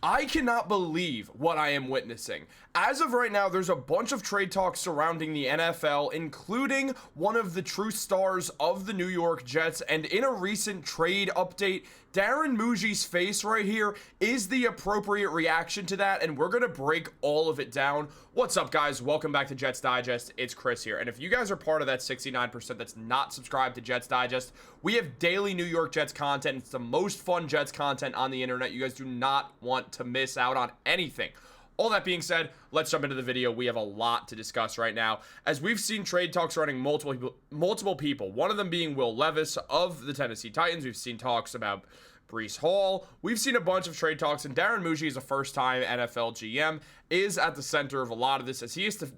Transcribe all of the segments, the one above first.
I cannot believe what I am witnessing. As of right now, there's a bunch of trade talks surrounding the NFL, including one of the true stars of the New York Jets. And in a recent trade update, Darren Mougey's face right here is the appropriate reaction to that, and we're going to break all of it down. What's up, guys? Welcome back to Jets Digest. It's Chris here. And if you guys are part of that 69% that's not subscribed to Jets Digest, we have daily New York Jets content. It's the most fun Jets content on the internet. You guys do not want to miss out on anything. All that being said, let's jump into the video. We have a lot to discuss right now, as we've seen trade talks running multiple people. One of them being Will Levis of the Tennessee Titans. We've seen talks about Breece Hall. We've seen a bunch of trade talks, and Darren Mougey is a first-time NFL GM, is at the center of a lot of this, as he has to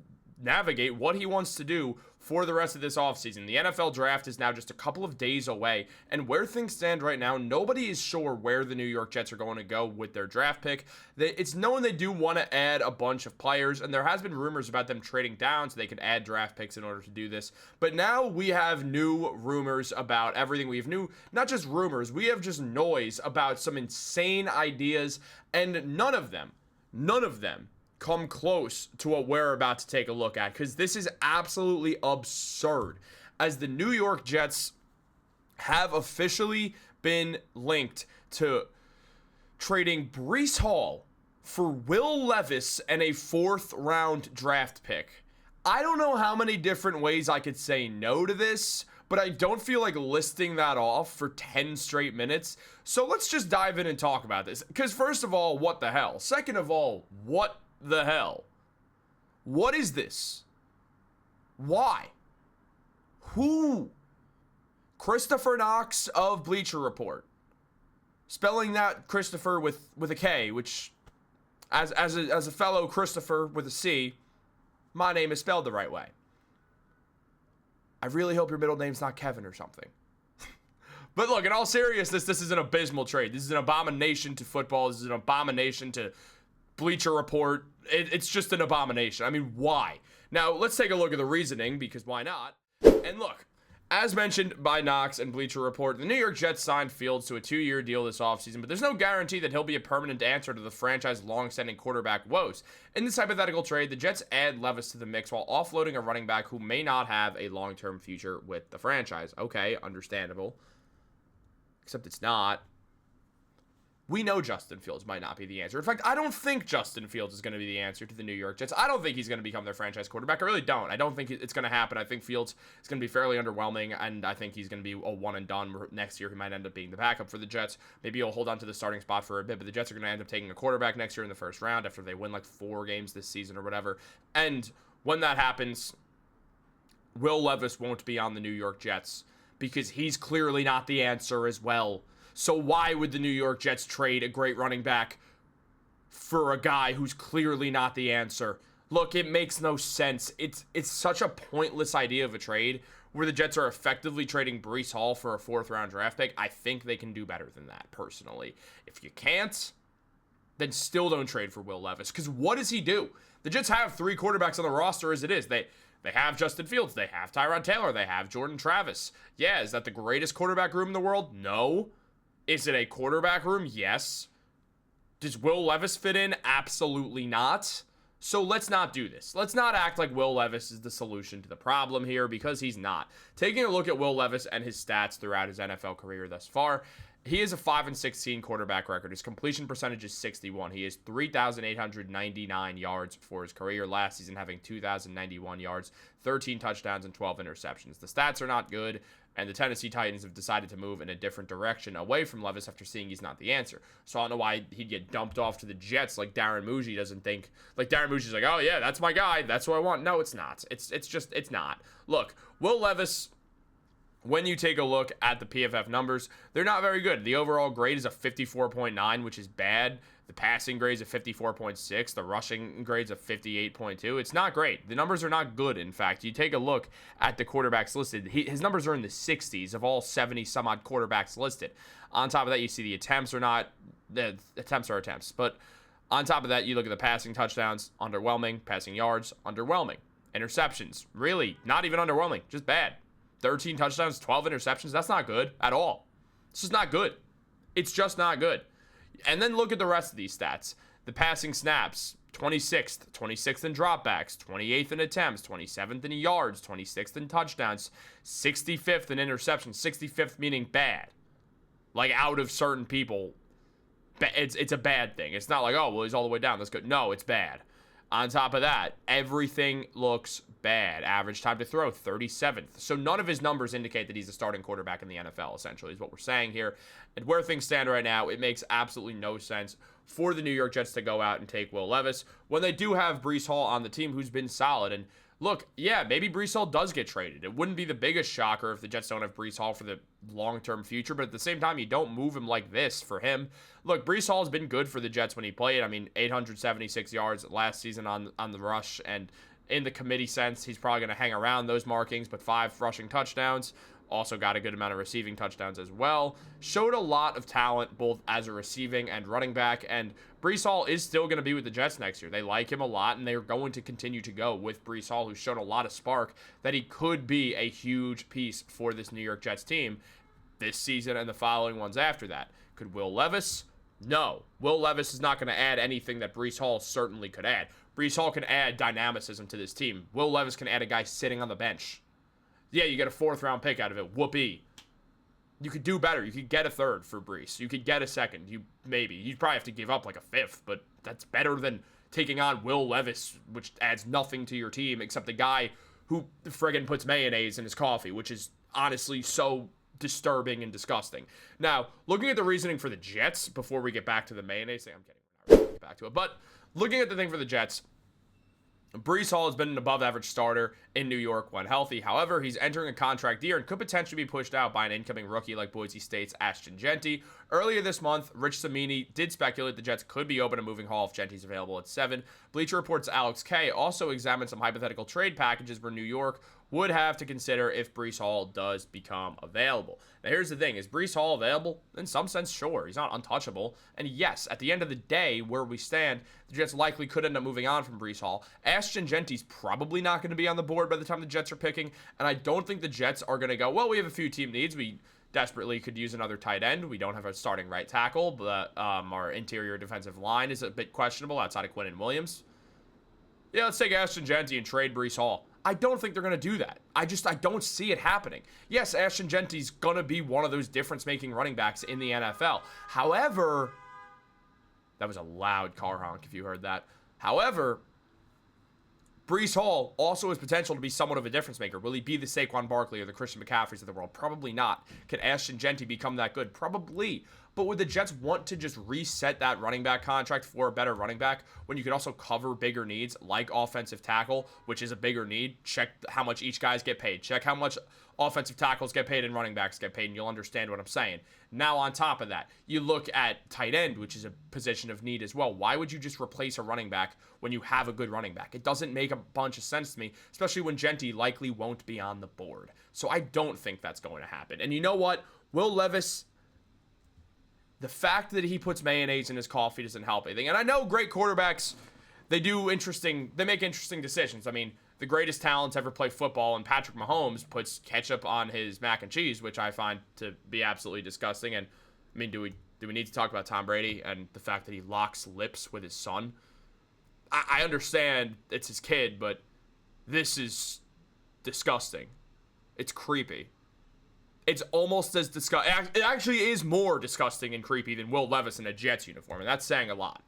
navigate what he wants to do for the rest of this offseason. The NFL draft is now just a couple of days away, and where things stand right now, nobody is sure where the New York Jets are going to go with their draft pick. It's known they do want to add a bunch of players, and there has been rumors about them trading down so they could add draft picks in order to do this. But now we have new rumors about everything. We have not just rumors, we have just noise about some insane ideas, and none of them come close to what we're about to take a look at, because this is absolutely absurd, as the New York Jets have officially been linked to trading Breece Hall for Will Levis and a 4th round draft pick. I don't know how many different ways I could say no to this, but I don't feel like listing that off for 10 straight minutes. So let's just dive in and talk about this, because first of all, what the hell? Second of all, what the hell? What is this? Why? Who? Christopher Knox of Bleacher Report, spelling that Christopher with a K, which as a fellow Christopher with a C, my name is spelled the right way. I really hope your middle name's not Kevin or something. But look, in all seriousness, this is an abysmal trade. This is an abomination to football. This is an abomination to Bleacher Report. It's just an abomination. I mean, why? Now, let's take a look at the reasoning, because why not? And look, as mentioned by Knox and Bleacher Report, the New York Jets signed Fields to a 2-year deal this offseason, but there's no guarantee that he'll be a permanent answer to the franchise's long-standing quarterback woes. In this hypothetical trade, the Jets add Levis to the mix while offloading a running back who may not have a long-term future with the franchise. Okay, understandable. Except it's not. We know Justin Fields might not be the answer. In fact, I don't think Justin Fields is going to be the answer to the New York Jets. I don't think he's going to become their franchise quarterback. I really don't. I don't think it's going to happen. I think Fields is going to be fairly underwhelming, and I think he's going to be a one and done. Next year, he might end up being the backup for the Jets. Maybe he'll hold on to the starting spot for a bit, but the Jets are going to end up taking a quarterback next year in the first round after they win like 4 games this season or whatever. And when that happens, Will Levis won't be on the New York Jets, because he's clearly not the answer as well. So why would the New York Jets trade a great running back for a guy who's clearly not the answer? Look, it makes no sense. It's such a pointless idea of a trade, where the Jets are effectively trading Breece Hall for a 4th round draft pick. I think they can do better than that, personally. If you can't, then still don't trade for Will Levis, because what does he do? The Jets have 3 quarterbacks on the roster as it is. They have Justin Fields. They have Tyrod Taylor. They have Jordan Travis. Yeah, is that the greatest quarterback room in the world? No. Is it a quarterback room? Yes. Does Will Levis fit in? Absolutely not. So let's not do this. Let's not act like Will Levis is the solution to the problem here, because he's not. Taking a look at Will Levis and his stats throughout his NFL career thus far, he has a 5-16 quarterback record. His completion percentage is 61. He has 3,899 yards for his career, last season having 2,091 yards, 13 touchdowns, and 12 interceptions. The stats are not good, and the Tennessee Titans have decided to move in a different direction away from Levis after seeing he's not the answer. So I don't know why he'd get dumped off to the Jets like Darren Mougey doesn't think. Like Darren Mougey's like, oh yeah, that's my guy. That's what I want. No, it's not. It's not. Look, Will Levis, when you take a look at the PFF numbers, they're not very good. The overall grade is a 54.9, which is bad. The passing grade is a 54.6. The rushing grade is a 58.2. It's not great. The numbers are not good, in fact. You take a look at the quarterbacks listed. His numbers are in the 60s of all 70-some-odd quarterbacks listed. On top of that, you see the attempts are not... The attempts are attempts. But on top of that, you look at the passing touchdowns, underwhelming. Passing yards, underwhelming. Interceptions, really, not even underwhelming. Just bad. 13 touchdowns, 12 interceptions. That's not good at all. It's just not good. It's just not good. And then look at the rest of these stats. The passing snaps, 26th in dropbacks, 28th in attempts, 27th in yards, 26th in touchdowns, 65th in interceptions, 65th meaning bad. Like, out of certain people, it's a bad thing. It's not like, oh, well, he's all the way down. That's good. No, it's bad. On top of that, everything looks bad. Average time to throw, 37th. So none of his numbers indicate that he's a starting quarterback in the NFL, essentially, is what we're saying here. And where things stand right now, it makes absolutely no sense for the New York Jets to go out and take Will Levis when they do have Breece Hall on the team, who's been solid. And look, yeah, maybe Breece Hall does get traded. It wouldn't be the biggest shocker if the Jets don't have Breece Hall for the long-term future, but at the same time, you don't move him like this for him. Look, Breece Hall has been good for the Jets when he played. I mean, 876 yards last season on the rush, and in the committee sense, he's probably going to hang around those markings, but 5 rushing touchdowns. Also got a good amount of receiving touchdowns as well. Showed a lot of talent both as a receiving and running back, and Breece Hall is still going to be with the Jets next year. They like him a lot, and they're going to continue to go with Breece Hall, who's shown a lot of spark that he could be a huge piece for this New York Jets team this season and the following ones after that. Could Will Levis? No. Will Levis is not going to add anything that Breece Hall certainly could add. Breece Hall can add dynamicism to this team. Will Levis can add a guy sitting on the bench. Yeah, you get a 4th-round pick out of it. Whoopee. You could do better. You could get a 3rd for Breece. You could get a 2nd. You'd probably have to give up like a 5th, but that's better than taking on Will Levis, which adds nothing to your team except a guy who friggin' puts mayonnaise in his coffee, which is honestly so disturbing and disgusting. Now, looking at the reasoning for the Jets before we get back to the mayonnaise thing, I'm kidding. We're not going to get back to it. But looking at the thing for the Jets, Breece Hall has been an above-average starter in New York when healthy. However, he's entering a contract year and could potentially be pushed out by an incoming rookie like Boise State's Ashton Jeanty. Earlier this month, Rich Cimini did speculate the Jets could be open to moving Hall if Jeanty's available at 7. Bleacher Report's Alex K also examined some hypothetical trade packages where New York would have to consider if Breece Hall does become available. Now, here's the thing. Is Breece Hall available? In some sense, sure. He's not untouchable. And yes, at the end of the day, where we stand, the Jets likely could end up moving on from Breece Hall. Ashton Jeanty's probably not going to be on the board by the time the Jets are picking, and I don't think the Jets are going to go, well, we have a few team needs. We desperately could use another tight end. We don't have a starting right tackle, but our interior defensive line is a bit questionable outside of Quinnen Williams. Yeah, let's take Ashton Jeanty and trade Breece Hall. I don't think they're going to do that. I don't see it happening. Yes, Ashton Jeanty's going to be one of those difference-making running backs in the NFL. However, that was a loud car honk if you heard that. However, Breece Hall also has potential to be somewhat of a difference maker. Will he be the Saquon Barkley or the Christian McCaffreys of the world? Probably not. Can Ashton Jeanty become that good? Probably. But would the Jets want to just reset that running back contract for a better running back when you could also cover bigger needs like offensive tackle, which is a bigger need? Check how much each guys get paid. Check how much offensive tackles get paid and running backs get paid, and you'll understand what I'm saying. Now, on top of that, you look at tight end, which is a position of need as well. Why would you just replace a running back when you have a good running back? It doesn't make a bunch of sense to me, especially when Jeanty likely won't be on the board. So I don't think that's going to happen. And you know what? Will Levis, the fact that he puts mayonnaise in his coffee doesn't help anything. And I know great quarterbacks, they make interesting decisions. I mean, the greatest talents ever play football, and Patrick Mahomes puts ketchup on his mac and cheese, which I find to be absolutely disgusting. And I mean, do we need to talk about Tom Brady and the fact that he locks lips with his son? I understand it's his kid, but this is disgusting. It's creepy. It's almost as disgusting. It actually is more disgusting and creepy than Will Levis in a Jets uniform, and that's saying a lot.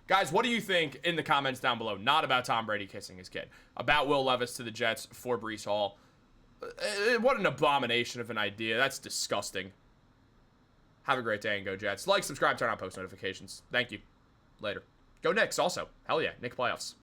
Guys, what do you think in the comments down below? Not about Tom Brady kissing his kid. About Will Levis to the Jets for Breece Hall. What an abomination of an idea. That's disgusting. Have a great day and go Jets. Like, subscribe, turn on post notifications. Thank you. Later. Go Knicks also. Hell yeah. Knicks playoffs.